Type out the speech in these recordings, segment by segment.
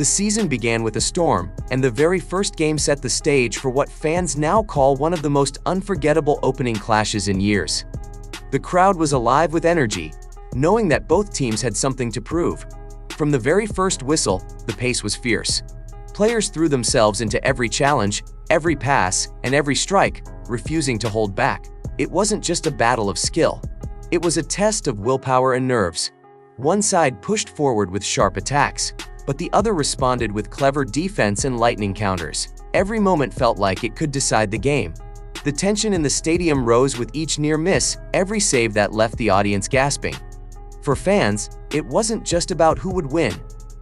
The season began with a storm, and the very first game set the stage for what fans now call one of the most unforgettable opening clashes in years. The crowd was alive with energy, knowing that both teams had something to prove. From the very first whistle, the pace was fierce. Players threw themselves into every challenge, every pass, and every strike, refusing to hold back. It wasn't just a battle of skill. It was a test of willpower and nerves. One side pushed forward with sharp attacks, but the other responded with clever defense and lightning counters. Every moment felt like it could decide the game. The tension in the stadium rose with each near miss, every save that left the audience gasping. For fans, it wasn't just about who would win.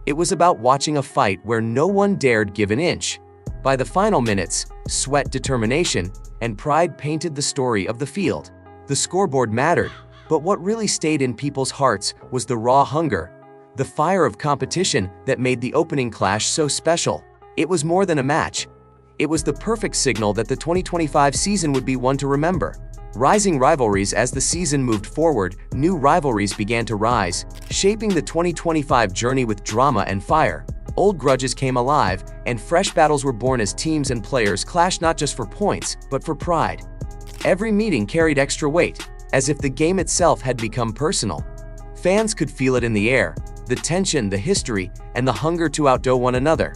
It was about watching a fight where no one dared give an inch. By the final minutes, sweat, determination, and pride painted the story of the field. The scoreboard mattered, but what really stayed in people's hearts was the raw hunger, the fire of competition that made the opening clash so special. It was more than a match. It was the perfect signal that the 2025 season would be one to remember. Rising rivalries. As the season moved forward, new rivalries began to rise, shaping the 2025 journey with drama and fire. Old grudges came alive, and fresh battles were born as teams and players clashed not just for points, but for pride. Every meeting carried extra weight, as if the game itself had become personal. Fans could feel it in the air, the tension, the history, and the hunger to outdo one another.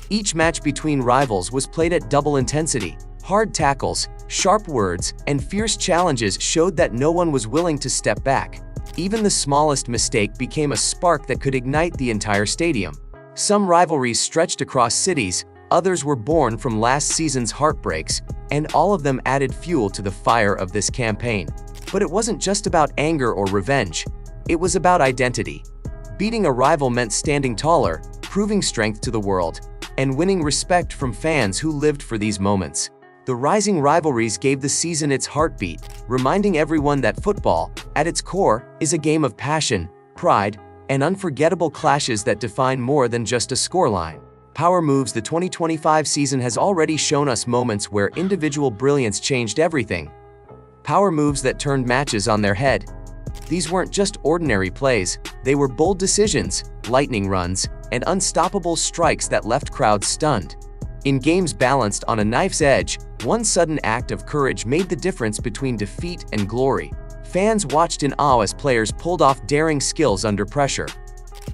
Each match between rivals was played at double intensity. Hard tackles, sharp words, and fierce challenges showed that no one was willing to step back. Even the smallest mistake became a spark that could ignite the entire stadium. Some rivalries stretched across cities, others were born from last season's heartbreaks, and all of them added fuel to the fire of this campaign. But it wasn't just about anger or revenge. It was about identity. Beating a rival meant standing taller, proving strength to the world, and winning respect from fans who lived for these moments. The rising rivalries gave the season its heartbeat, reminding everyone that football, at its core, is a game of passion, pride, and unforgettable clashes that define more than just a scoreline. Power moves. The 2025 season has already shown us moments where individual brilliance changed everything. Power moves that turned matches on their head. These weren't just ordinary plays, they were bold decisions, lightning runs, and unstoppable strikes that left crowds stunned. In games balanced on a knife's edge, one sudden act of courage made the difference between defeat and glory. Fans watched in awe as players pulled off daring skills under pressure.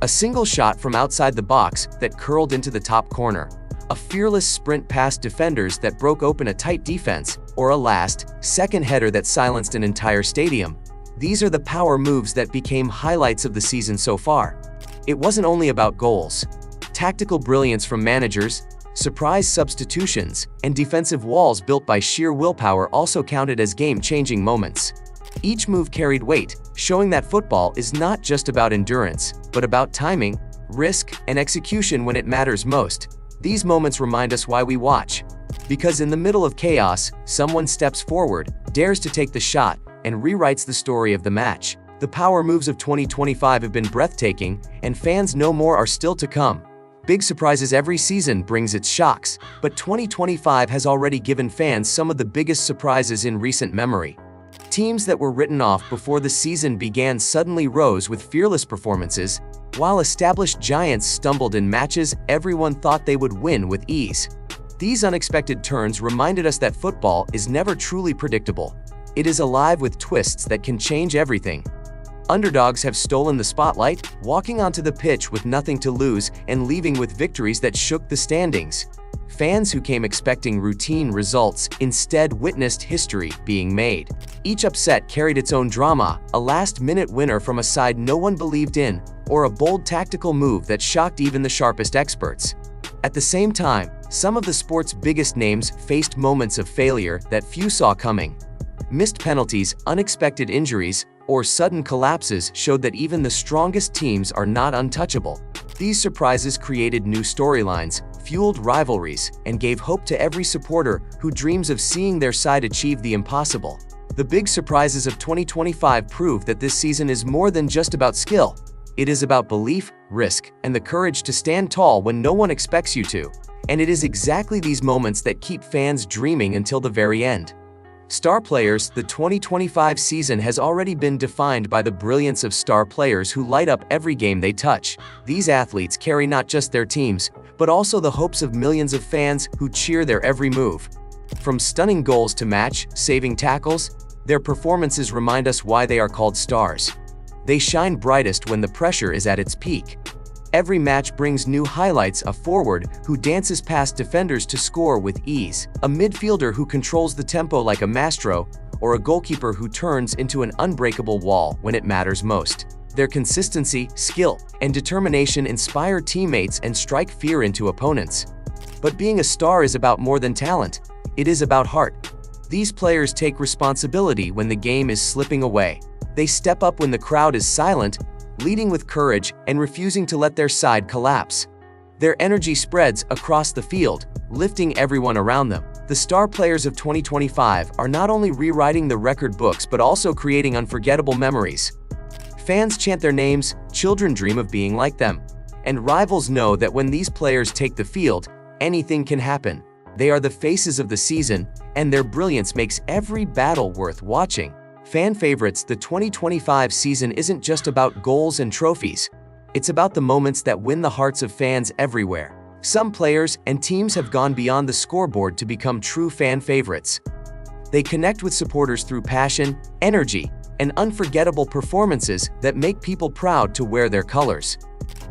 A single shot from outside the box that curled into the top corner, a fearless sprint past defenders that broke open a tight defense, or a last-second header that silenced an entire stadium. These are the power moves that became highlights of the season so far. It wasn't only about goals. Tactical brilliance from managers, surprise substitutions, and defensive walls built by sheer willpower also counted as game-changing moments. Each move carried weight, showing that football is not just about endurance, but about timing, risk, and execution when it matters most. These moments remind us why we watch. Because in the middle of chaos, someone steps forward, dares to take the shot, and rewrites the story of the match. The power moves of 2025 have been breathtaking, and fans know more are still to come. Big surprises. Every season brings its shocks, but 2025 has already given fans some of the biggest surprises in recent memory. Teams that were written off before the season began suddenly rose with fearless performances, while established giants stumbled in matches everyone thought they would win with ease. These unexpected turns reminded us that football is never truly predictable. It is alive with twists that can change everything. Underdogs have stolen the spotlight, walking onto the pitch with nothing to lose and leaving with victories that shook the standings. Fans who came expecting routine results instead witnessed history being made. Each upset carried its own drama, a last-minute winner from a side no one believed in, or a bold tactical move that shocked even the sharpest experts. At the same time, some of the sport's biggest names faced moments of failure that few saw coming. Missed penalties, unexpected injuries, or sudden collapses showed that even the strongest teams are not untouchable. These surprises created new storylines, fueled rivalries, and gave hope to every supporter who dreams of seeing their side achieve the impossible. The big surprises of 2025 prove that this season is more than just about skill. It is about belief, risk, and the courage to stand tall when no one expects you to. And it is exactly these moments that keep fans dreaming until the very end. Star players. The 2025 season has already been defined by the brilliance of star players who light up every game they touch. These athletes carry not just their teams, but also the hopes of millions of fans who cheer their every move. From stunning goals to match-saving tackles, their performances remind us why they are called stars. They shine brightest when the pressure is at its peak. Every match brings new highlights: a forward who dances past defenders to score with ease, a midfielder who controls the tempo like a maestro, or a goalkeeper who turns into an unbreakable wall when it matters most. Their consistency, skill, and determination inspire teammates and strike fear into opponents. But being a star is about more than talent. It is about heart. These players take responsibility when the game is slipping away. They step up when the crowd is silent, leading with courage and refusing to let their side collapse. Their energy spreads across the field, lifting everyone around them. The star players of 2025 are not only rewriting the record books but also creating unforgettable memories. Fans chant their names, children dream of being like them, and rivals know that when these players take the field, anything can happen. They are the faces of the season, and their brilliance makes every battle worth watching. Fan favorites. The 2025 season isn't just about goals and trophies. It's about the moments that win the hearts of fans everywhere. Some players and teams have gone beyond the scoreboard to become true fan favorites. They connect with supporters through passion, energy, and unforgettable performances that make people proud to wear their colors.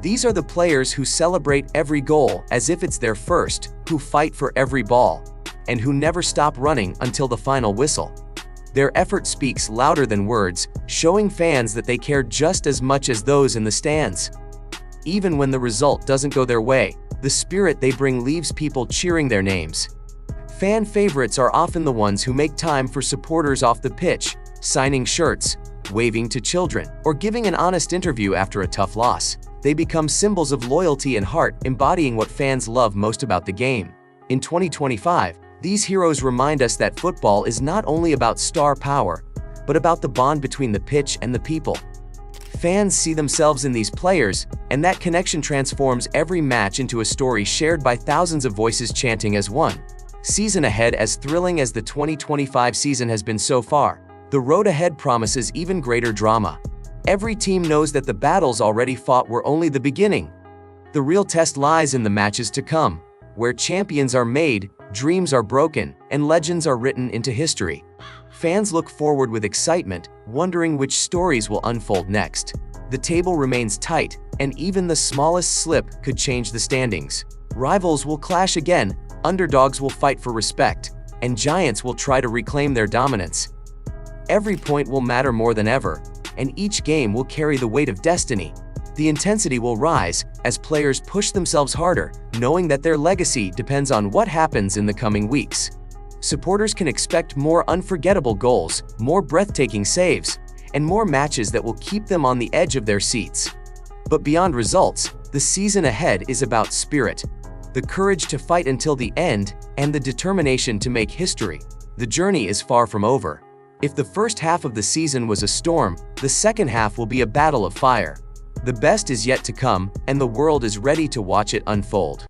These are the players who celebrate every goal as if it's their first, who fight for every ball, and who never stop running until the final whistle. Their effort speaks louder than words, showing fans that they care just as much as those in the stands. Even when the result doesn't go their way, the spirit they bring leaves people cheering their names. Fan favorites are often the ones who make time for supporters off the pitch, signing shirts, waving to children, or giving an honest interview after a tough loss. They become symbols of loyalty and heart, embodying what fans love most about the game. In 2025, these heroes remind us that football is not only about star power, but about the bond between the pitch and the people. Fans see themselves in these players, and that connection transforms every match into a story shared by thousands of voices chanting as one. Season ahead. As thrilling as the 2025 season has been so far, the road ahead promises even greater drama. Every team knows that the battles already fought were only the beginning. The real test lies in the matches to come, where champions are made, dreams are broken, and legends are written into history. Fans look forward with excitement, wondering which stories will unfold next. The table remains tight, and even the smallest slip could change the standings. Rivals will clash again, underdogs will fight for respect, and giants will try to reclaim their dominance. Every point will matter more than ever, and each game will carry the weight of destiny. The intensity will rise as players push themselves harder, knowing that their legacy depends on what happens in the coming weeks. Supporters can expect more unforgettable goals, more breathtaking saves, and more matches that will keep them on the edge of their seats. But beyond results, the season ahead is about spirit, the courage to fight until the end, and the determination to make history. The journey is far from over. If the first half of the season was a storm, the second half will be a battle of fire. The best is yet to come, and the world is ready to watch it unfold.